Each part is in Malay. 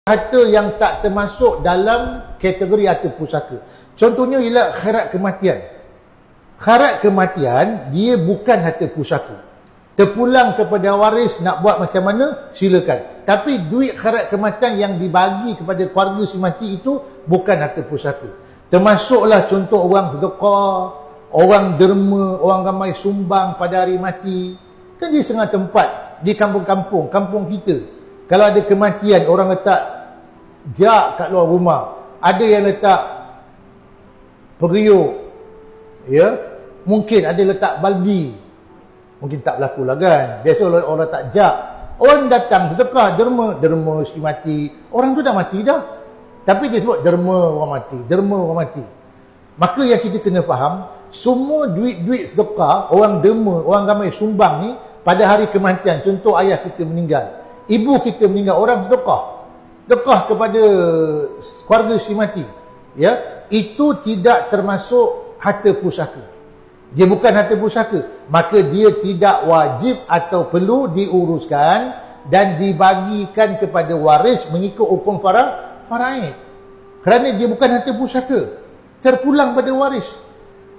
harta yang tak termasuk dalam kategori harta pusaka. Contohnya ialah khairat kematian. Khairat kematian, dia bukan harta pusaka. Terpulang kepada waris, nak buat macam mana, silakan. Tapi duit khairat kematian yang dibagi kepada keluarga si mati itu bukan harta pusaka. Termasuklah contoh orang sedekah, orang derma, orang ramai sumbang pada hari mati. Kan di setengah tempat, di kampung-kampung, kampung kita, kalau ada kematian, orang letak jak kat luar rumah. Ada yang letak periuk, ya, mungkin ada letak baldi. Mungkin tak berlaku lah kan. Biasa orang tak jak. Orang datang sedekah, derma si mati. Orang tu dah mati dah. Tapi dia sebut derma orang mati, derma orang mati. Maka yang kita kena faham, semua duit-duit sedekah, orang derma, orang ramai sumbang ni, pada hari kematian, contoh ayah kita meninggal, ibu kita meninggal, orang sedekah. Sedekah kepada keluarga si mati. Ya, itu tidak termasuk harta pusaka. Dia bukan harta pusaka, maka dia tidak wajib atau perlu diuruskan dan dibagikan kepada waris mengikut hukum faraid. Kerana dia bukan harta pusaka, terpulang pada waris.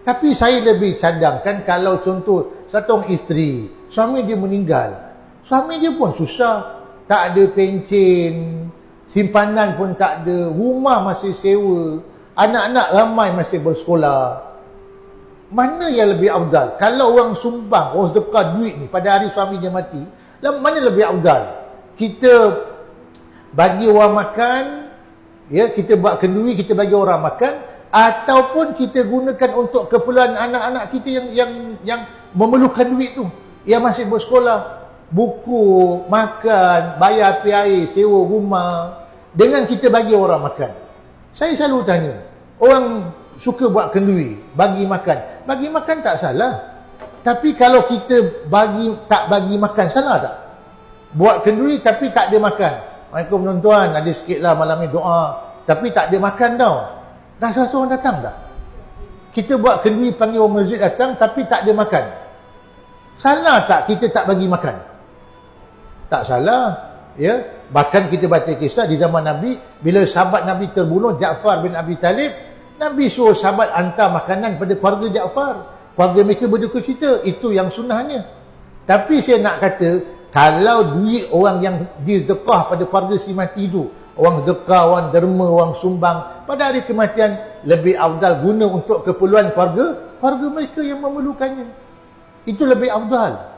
Tapi saya lebih cadangkan kalau contoh satu orang isteri, suami dia meninggal, suami dia pun susah, tak ada pencen, simpanan pun tak ada, rumah masih sewa, anak-anak ramai masih bersekolah. Mana yang lebih afdal? Kalau orang sumbang, orang sedekah duit ni pada hari suami dia mati, mana lebih afdal? Kita bagi orang makan, ya, kita buat kenduri, kita bagi orang makan, ataupun kita gunakan untuk keperluan anak-anak kita yang memerlukan duit tu, yang masih bersekolah, buku, makan, bayar air, sewa rumah, dengan kita bagi orang makan. Saya selalu tanya, orang suka buat kenduri, bagi makan tak salah. Tapi kalau kita tak bagi makan, salah tak? Buat kenduri tapi tak ada makan. Assalamualaikum tuan-tuan, ada sikitlah malam ni doa, tapi tak ada makan tau. Dah rasa orang datang tak? Kita buat kenduri, panggil orang masjid datang tapi tak ada makan. Salah tak kita tak bagi makan? Tak salah, ya. Bahkan kita baca kisah di zaman Nabi, bila sahabat Nabi terbunuh, Ja'far bin Abi Talib, Nabi suruh sahabat hantar makanan pada keluarga Ja'far. Keluarga mereka berduka cita. Itu yang sunnahnya. Tapi saya nak kata, kalau duit orang yang disedekah pada keluarga si mati itu, orang sedekah, orang derma, orang sumbang, pada hari kematian, lebih afdal guna untuk keperluan keluarga mereka yang memerlukannya. Itu lebih afdal.